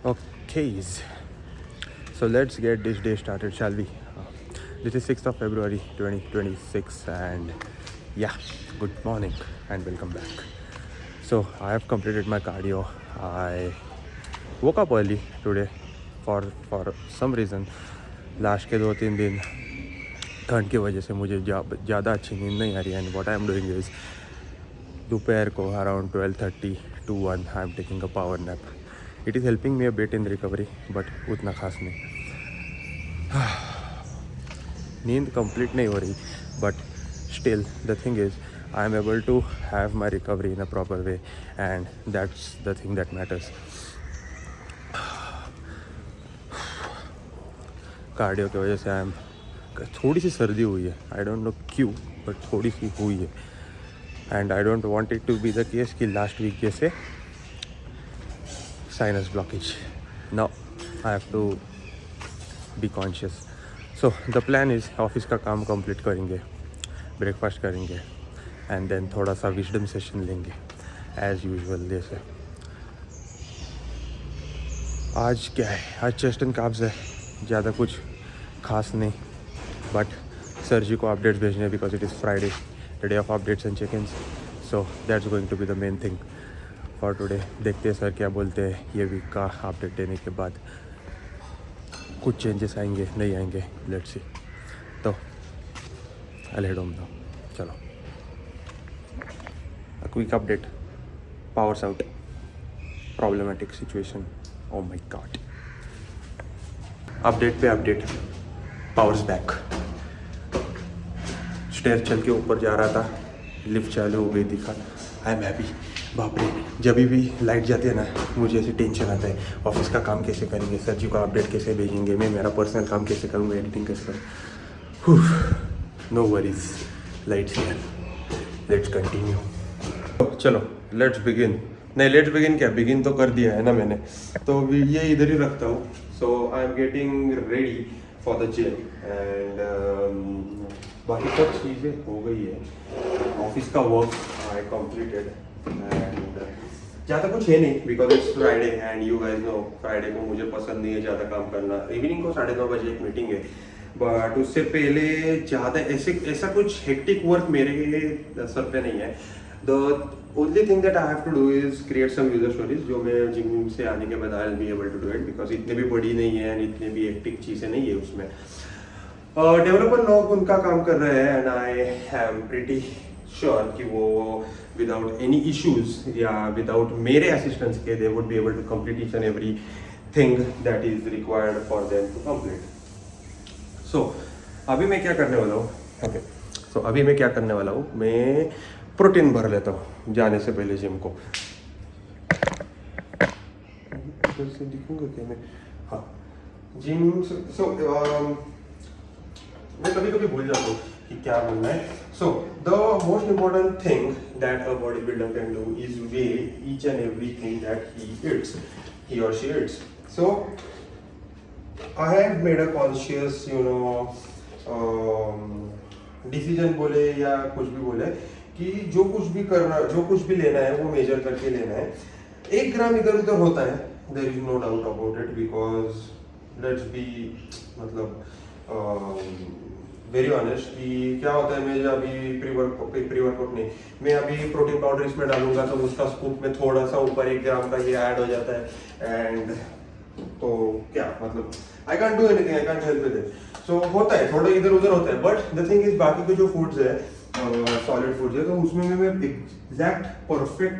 Okay, so let's get this day started, shall we? This is 6th of February 2026, and yeah, good morning and welcome back. So I have completed my cardio. I woke up early today for some reason. Last के 2-3 दिन ठंड की वजह से मुझे ज़्यादा अच्छी नींद नहीं आ रही है. And what I am doing is दोपहर को around 12:30 to 1 I am taking a power nap. It is helping me a bit in recovery, but उतना खास नहीं. नींद कंप्लीट नहीं हो रही, but still the thing is I am able to have my recovery in a proper way, and that's the thing that matters. Cardio की वजह से आई एम थोड़ी सी सर्दी हुई है. आई डोंट नो क्यों, बट थोड़ी सी हुई है. And I don't want it to be the case कि लास्ट वीक जैसे sinus blockage. Now I have to be conscious. So the plan is office का काम कंप्लीट करेंगे, ब्रेकफास्ट करेंगे, एंड देन थोड़ा सा विजडम सेशन लेंगे एज़ यूजुअल. जैसे आज क्या है, आज चेस्ट एंड काब्स है, ज़्यादा कुछ खास नहीं. बट सर जी को अपडेट्स भेजने, because it is Friday, the day of updates and check ins. So that's going to be the main thing for today. देखते हैं सर क्या बोलते हैं. ये वीक का अपडेट देने के बाद कुछ चेंजेस आएंगे, नहीं आएंगे, लेट्स सी. तो आई हेड होम नाउ. चलो, a quick update. Power's out, problematic situation. Oh my god. Update पे अपडेट. Power's back. स्टेयर चल के ऊपर जा रहा था, लिफ्ट चालू हो गई थी. I am happy. बाप रे, जब भी लाइट जाती है ना, मुझे ऐसे टेंशन आता है. ऑफिस का काम कैसे करेंगे, सर जी को अपडेट कैसे भेजेंगे, मैं मेरा पर्सनल काम कैसे करूँगा, एडिटिंग कैसे करूँ. No worries, lights here. Let's continue. चलो लेट्स बिगिन. नहीं, लेट्स बिगिन क्या, बिगिन तो कर दिया है ना मैंने, तो ये इधर ही रखता हूँ. So I am getting ready for the gym, and बाकी सब चीज़ें हो गई है. ऑफिस का वर्क आई कंप्लीटेड, एंड ज़्यादा कुछ है नहीं, because it's Friday and you guys know Friday को मुझे पसंद नहीं है ज़्यादा काम करना. इवनिंग को 9:30 बजे एक मीटिंग है, बट उससे पहले ज़्यादा ऐसा कुछ हेक्टिक वर्क मेरे सर पे नहीं है. The only thing that I have to do is create some user stories, जो मैं जिम से आने के बाद I will be able to do it, because इतने भी बड़ी नहीं है एंड इतने भी हेक्टिक चीज़ें नहीं है उसमें. डेवलपर लोग उनका काम कर रहे हैं, and I am pretty sure कि वो विदाउट एनी इश्यूज या विदाउट मेरे असिस्टेंस के they would be able to complete each and everything that is required for them to complete. So अभी मैं क्या करने वाला हूँ, ओके, सो अभी मैं क्या करने वाला हूँ, मैं प्रोटीन भर लेता हूँ जाने से पहले जिम को. इधर से दिखूंगा क्या मैं? हाँ, जिम. सो मैं कभी कभी भूल जाता हूँ कि क्या बोलना है. So the most important thing that a body builder can do is way each and everything that he or she eats. So I have made a conscious, decision बोले या कुछ भी बोले, कि जो कुछ भी करना, जो कुछ भी लेना है वो मेजर करके लेना है. 1 ग्राम इधर उधर होता है, there is no doubt about it, because let's be मतलब वेरी ऑनेस्ट कि क्या होता है. मैं अभी प्री वर्कआउट नहीं, मैं अभी प्रोटीन पाउडर इसमें डालूंगा तो उसका स्कूप में थोड़ा सा ऊपर 1 ग्राम का ये ऐड हो जाता है, एंड तो क्या मतलब I can't do anything, I can't help with it. सो होता है, थोड़ा इधर उधर होता है, बट द थिंग इज बाकी के जो फूड्स है, सॉलिड फूड्स है, तो उसमें मैं एग्जैक्ट परफेक्ट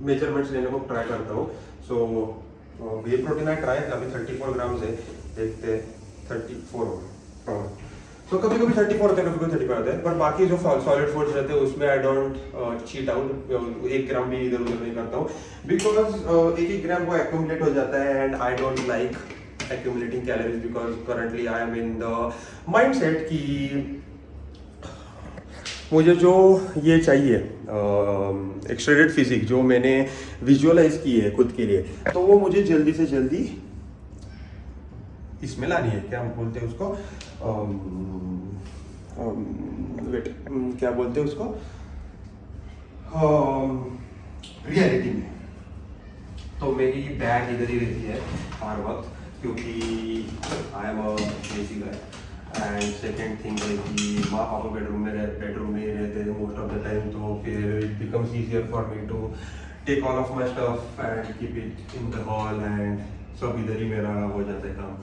मेजरमेंट्स लेने को ट्राई करता हूँ. सो वे प्रोटीन आई ट्राई, अभी 34 ग्राम्स है, देखते 34 हो. तो कभी कभी 34 होता है, कभी कभी 35 होता है, बट बाकी जो सॉलिड फूड्स रहते हैं उसमें आई डोंट चीट आउट. 1 ग्राम भी इधर उधर नहीं करता हूँ, बिकॉज 1 ग्राम वो एक्यूमुलेट हो जाता है, and I don't like accumulating calories, because currently I am in the mindset कि मुझे जो ये चाहिए एक्सट्रेडेड फिजिक जो मैंने विजुअलाइज की है खुद के लिए, तो वो मुझे जल्दी से जल्दी इसमें लानी है. क्या बोलते हैं उसको, वेट क्या बोलते हैं उसको, रियलिटी में तो मेरी बैग इधर ही रहती है हर वक्त, क्योंकि I am a lazy guy. And second thing है कि माँ पापा बेडरूम में रहते हैं मोस्ट ऑफ द टाइम, तो फिर it becomes easier for me to take all of my stuff and keep it in the hall, and सब इधर ही मेरा हो जाता है काम।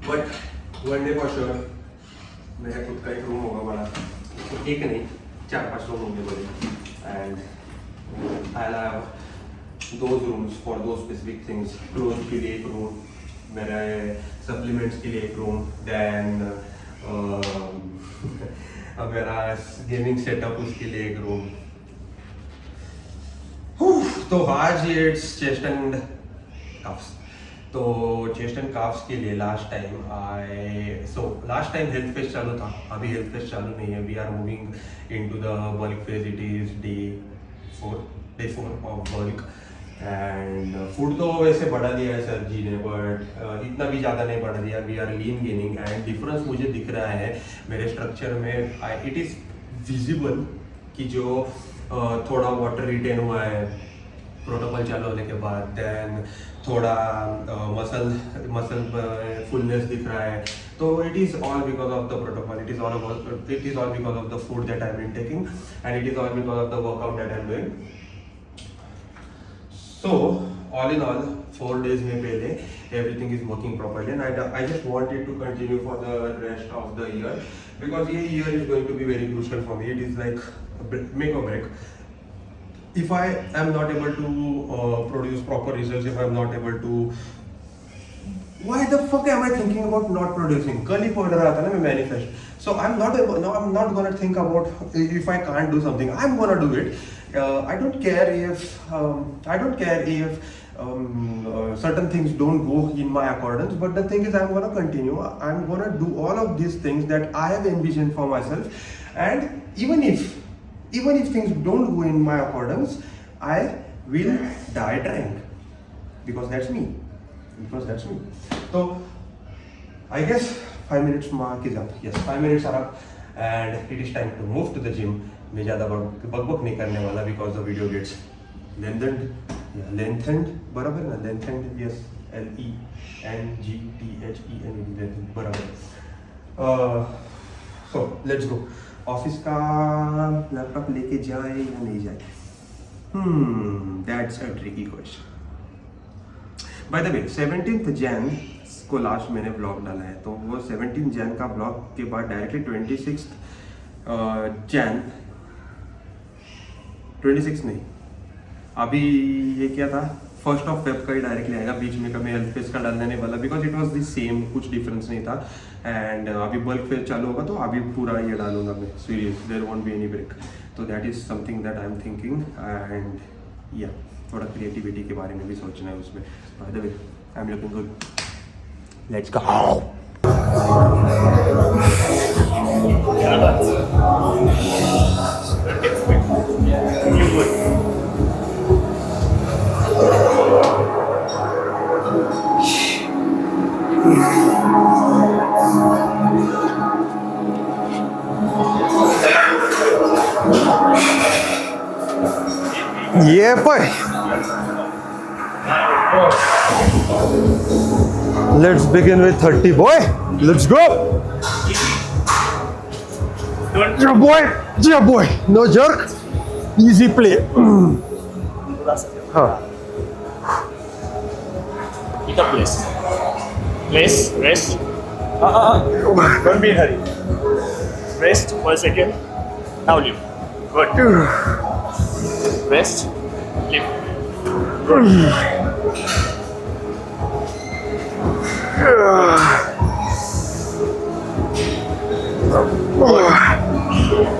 But one day for sure मेरा खुद का एक रूम होगा बड़ा, एक नहीं 4-5 रूम होंगे बड़े, and I have those rooms for those specific things। Cloth के लिए एक रूम, मेरे सप्लीमेंट्स के लिए एक रूम, देन मेरा गेमिंग सेटअप उसके लिए एक रूम। तो आज इट्स चेस्ट एंड कफ्स। तो चेस्ट एंड काफ्स के लिए लास्ट टाइम हेल्थ फेस्ट चालू था, अभी हेल्थ फेस्ट चालू नहीं है। We are moving into the bulk phase, it is day 4 of bulk. And food तो वैसे बढ़ा दिया है सर जी ने, बट इतना भी ज़्यादा नहीं बढ़ा दिया। We are lean gaining, and difference मुझे दिख रहा है मेरे स्ट्रक्चर में। इट इज़ विजिबल कि जो थोड़ा वाटर रिटेन हुआ है प्रोटोकॉल चालू होने के बाद, देन थोड़ा मसल फुलनेस दिख रहा है। तो it is all because of the protocol, it is all because of the food that I am taking, and it is all because of the workout that I am doing. So all in all 4 days में पहले everything is working properly, and I just wanted to continue for the rest of the year, because ये year is going to be very crucial for me. It is like make or break. If I am not able to produce proper results, if I am not able to, why the fuck am I thinking about not producing? कल ही पढ़ रहा था ना मैं manifest. So I'm not gonna think about if I can't do something. I'm gonna do it. I don't care if certain things don't go in my accordance, but the thing is I'm gonna continue. I'm gonna do all of these things that I have envisioned for myself, and even if things don't go in my accordance, I will die trying, because that's me. So I guess 5 minutes mark is up. Yes, 5 minutes are up, and it is time to move to the gym. मैं ज़्यादा बकबक नहीं करने वाला, because the video gets lengthened, बराबर ना, lengthened, yes, LENGTHENED, बराबर। So let's go। Office का लैपटॉप लेके जाए या नहीं जाए? That's a tricky question। By the way, 17th Jan को लास्ट मैंने ब्लॉग डाला है, तो वो 17 Jan का ब्लॉग के बाद डायरेक्टली 26 नहीं, अभी ये क्या था, 1 Feb का ही डायरेक्टली आएगा। बीच में कभी हेल्थ फेज का डालने नहीं वाला, because it was the same, कुछ डिफरेंस नहीं था। एंड अभी बल्क फेज चालू होगा तो अभी पूरा ये डालूंगा मैं, serious, there won't be any break. तो that is something that I am thinking, and या थोड़ा क्रिएटिविटी के बारे में भी सोचना है उसमें। By the way, I am looking good, let's go. Yeah, boy. Let's begin with 30, boy. Let's go. Yeah, boy. No jerk. Easy play. Huh. Pick up place. Place, rest. Don't be in a hurry. Rest for a second. Now lift. Good. Rest. Lift. Good. Good. Keep going.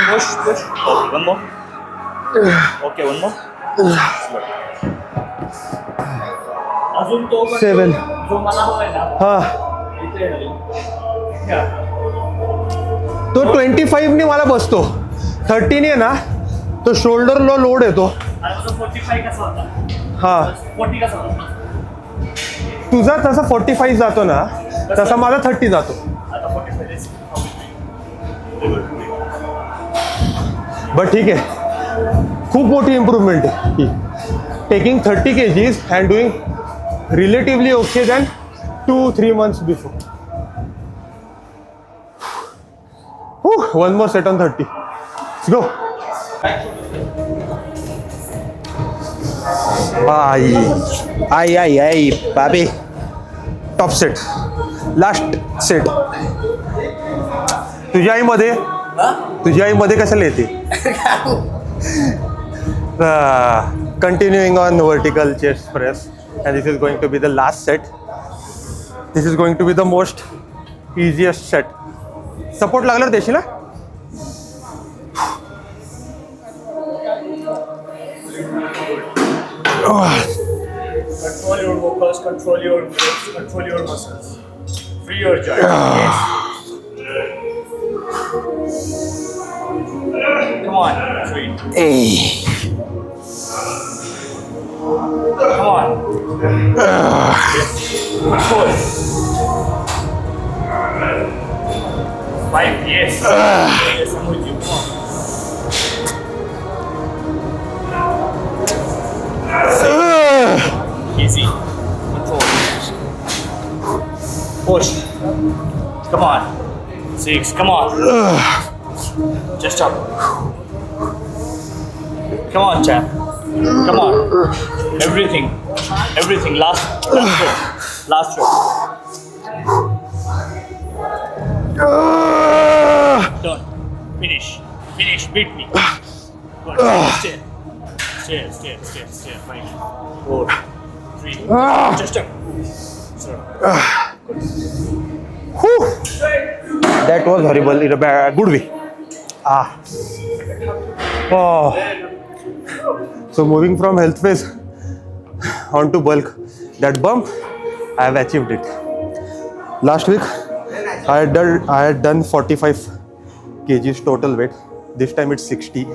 Push. Okay, one more. Okay, one more. Slow. अजून तो 7. जो मला हवाय ना, हाँ, इथे आहे. तो 25 ने मला बसतो, 30 ने ना तो शोल्डरला लोड येतो. आणि माझा 45 कसा होता? हा 40 कसा होता? तुझा तसा 45 जातो ना, तसा माझा 30 जातो. आता 45. बट ठीक आहे, खूप मोठी इम्प्रूव्हमेंट आहे ही. Taking 30 kgs and doing relatively okay than 2-3 months before. One more set on 30. Let's go. आई बाबे. Top set, last set. तुझ्या आईमध्ये कशाला येते? Continuing on vertical chest press, and this is going to be the last set. This is going to be the most easiest set. Support लागल्यावर देशील ना? Control your focus, control your breath, control your muscles. Free your joints. Yes. Come on, sweet. Come on. Yes. Control. 5, yes. Yes, I'm with you. Come on. Easy. Control. Push. Come on. 6. Come on. Just up. Come on, champ. Come on. Everything. Everything. Last row. Last row. Done. Finish. Finish. Beat me. Good. Stay. Stay. 5, 4, 3. Just up. Sir. That was horrible in a good way. Oh. So moving from health phase onto bulk, that bump, I have achieved it. Last week, I had done 45 kgs total weight. This time it's 60.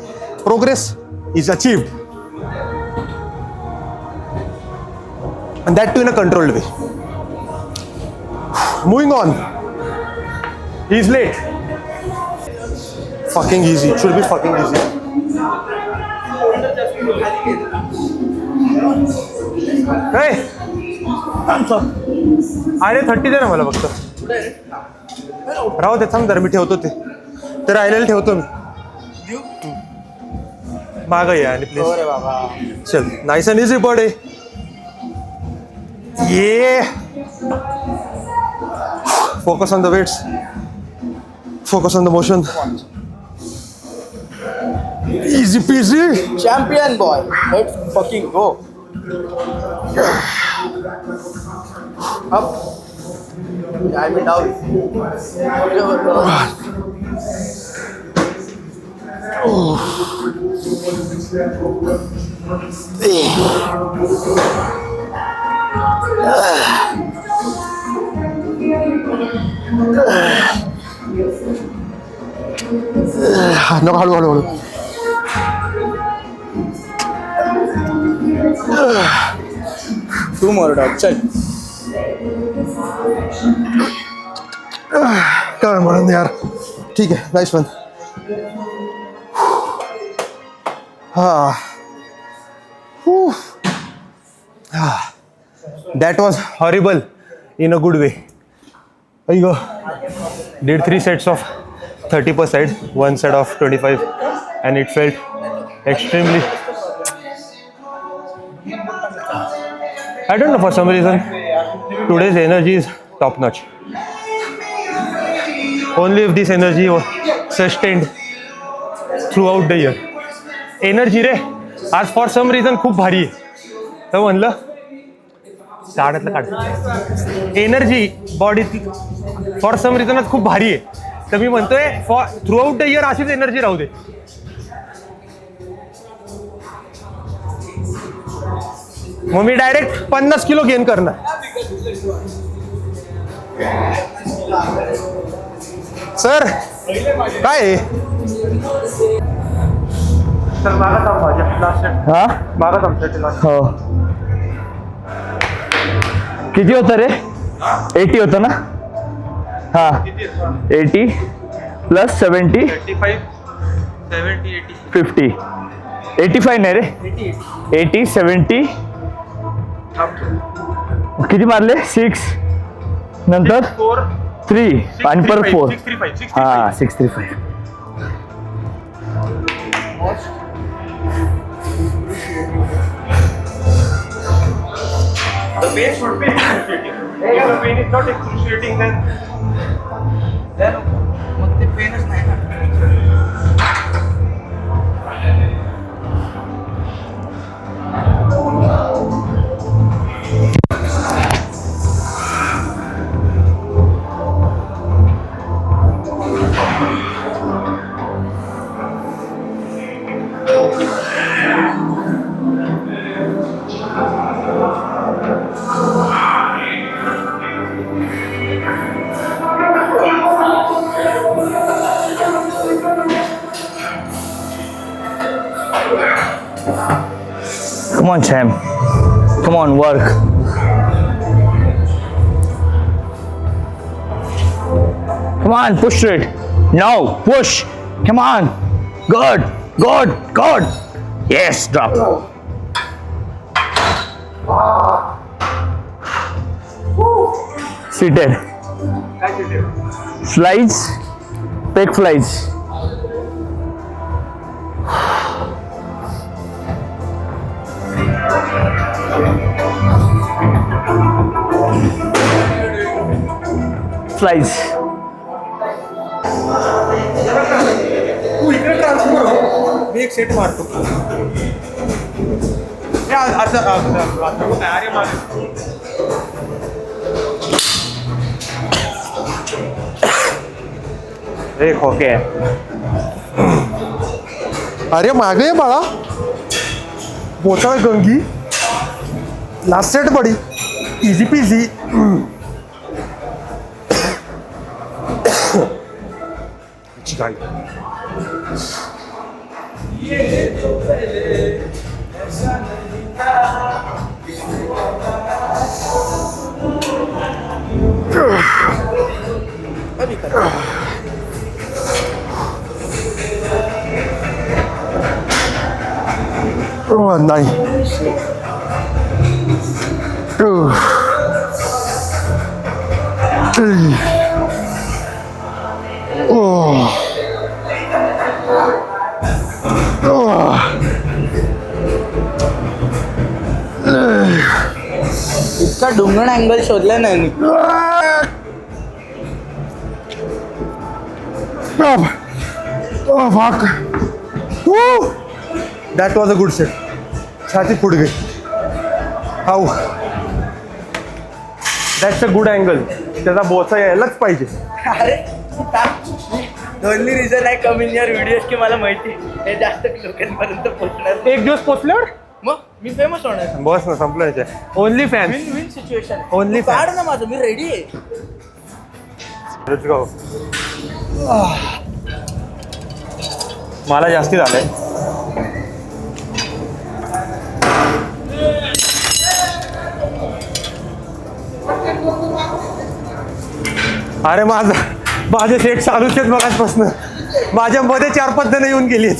Progress is achieved. And that too in a controlled way. Moving on. He's late. Fucking easy. It should be fucking easy. Hey! अरे 30 दे ना मला फक्त. राहू दे, थांब जरा मी ठेवतो ते राहिलेलं ठेवतो मी. माग या आणि प्लीज. चल, nice and easy body. Yeah. Focus on the weights. Focus on the motion. Easy peasy. Champion boy. Let's fucking go. Up. Dive it down. नको हळू. Two more dog. चल. काय म्हणून यार. ठीक आहे, nice one. That was horrible in a good way. There you go. Did 3 sets of 30 per side, 1 set of 25, and it felt extremely. I don't know, for some reason today's energy is top notch. Only if this energy was sustained throughout the year. Energy रे आज for some reason खूप भारी आहे. तर म्हणलं काढतलं काढ. Energy बॉडीत for some रिझनच खूप भारी आहे. तर मी म्हणतोय for through out the year अशीच एनर्जी राहू दे. मग मी डायरेक्ट 50 किलो गेन करणार. सर काय चल मागा थांब माझ्या लास्ट सेट हा मागा थांब सेट लास्ट हो किती होतं रे 80 होतं ना हा 80 प्लस 70 85 70 80 50 85 नाही रे 80 70 किती मारले 6 नंतर 4 3 आणि परत 4 635 हा 635 The pain should be excruciating. If the pain is not excruciating, then मग ते पेनच नाही ना. Come on, Sam. Come on, work. Come on, push it. Now, push. Come on. Good, good, good. Yes, drop. Seated. Slides. Pec flies. Flies. तू इकडे transfer हो मी एक set मारतो अरे मागे खोके अरे मागे बाळा बोचाळ गंगी लास्ट सेट बडी इजी पीजी गाड़ी नहीं इतका डोंगण अँगल शोधला नाही मी. fuck. That was a good set. छाती फुट गई. How? That's a good angle. त्याचा बोचा यायलाच पाहिजे. अरे ओनली रिझन आहे कम इन युअर व्हिडिओज की मला माहिती हे जास्त लोकांपर्यंत पोहोचणार. एक दिवस पोचल्यावर मग मी फेमस होणार. बस ना संपलं याच्या. Only fan. Win win situation. Only fan. काढ ना माझं मी रेडी आहे. Let's go. मला जास्ती झालंय. अरे माझे सेट चालूच आहेत मगाचपासून. माझ्या मध्ये 4-5 जण येऊन गेलीत.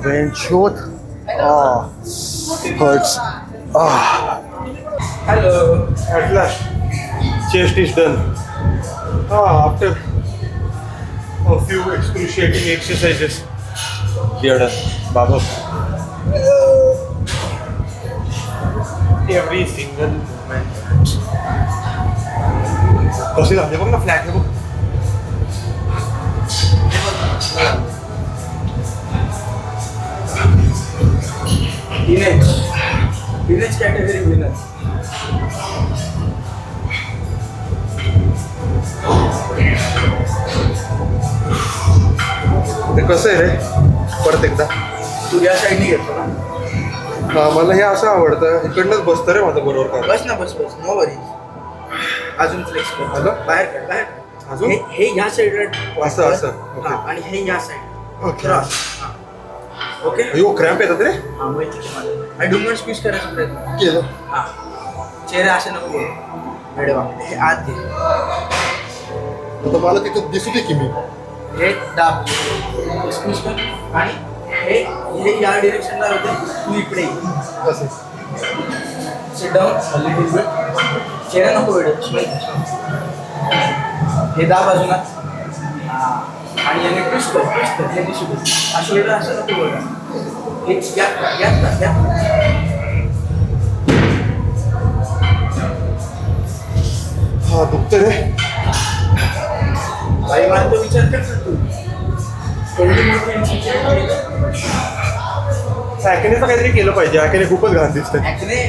Benchot. Hurts. Hello. At last, chest is done. After a few excruciating exercises. We are done. Baba. Every single moment. कशी झाली बघ ना फ्लॅट हे बघ. Teenage category winner. ते कसं आहे रे परत एकदा. तू या साईडने घेतो ना. हा मला हे असं आवडतं इकडनंच बसतं रे माझं बरोबर काय. बस ना बस नो वरी. अजून फ्लेक्स कर. हॅलो बाहेर काढ बाहेर. अजून हे या साईडला असं ओके. आणि हे या साईड. Okay okay. अयो क्रॅम्प येतात रे. हा माहिती आहे मला. आणि डुंगर स्क्वीज करायचा प्रयत्न केलं. हा चेहरा असे नको करू. अरे वा हे आत घे. आता मला तिथं दिसू दे की मी. हे दाब स्क्वीज कर आणि हे या डिरेक्शनला होते. तू इकडे ये. कसं सिट डाऊन लिटिल बिट. चेहरा नको वेळ. हे दाब बाजूला. आणि याने ट्विस्ट कर हे दिसू दे. असं वेळ असं नको वेळ. हे या हा दुखतं रे. बाई मला तो विचार कर ना तू. कोणती मोठी ॲकेनेचं काहीतरी केलं पाहिजे. ॲकेने खूपच घाण दिसतंय. ॲक्ने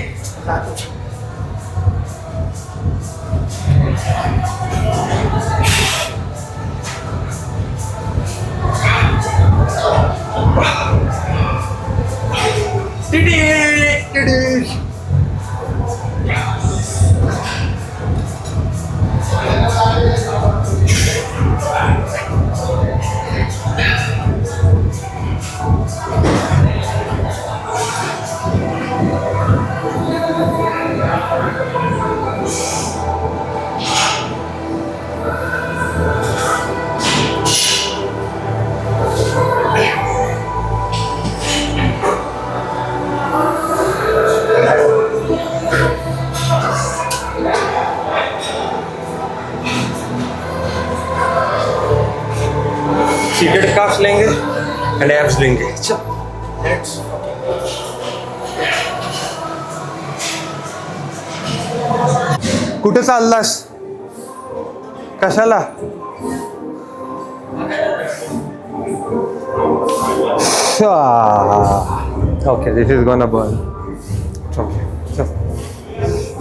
सीटेड काफ्स लेंगे एंड एब्स लेंगे. कुठे चाललास कशाला. Okay this is gonna burn. Okay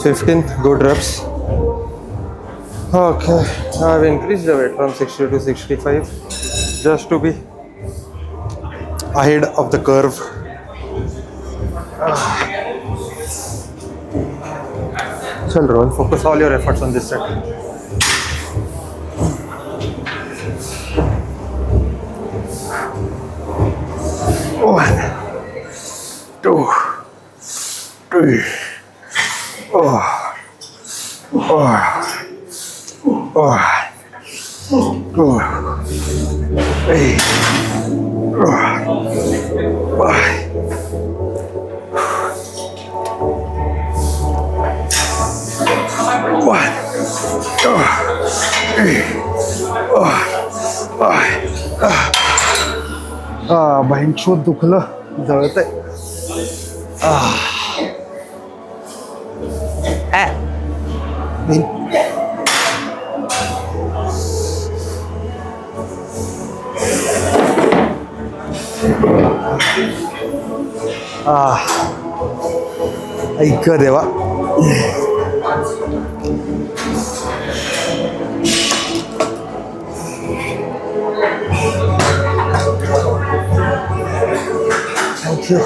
15 good reps. Okay, I've increased the weight from 60 to 65 just to be ahead of the curve. Chal roll, focus all your efforts on this set. 1, 2, 3, 4, 2, 8, 5. One, 2, 3, 4, 5. भाईंशोध दुखलं जळत आहे. ऐक देवा. Thank you.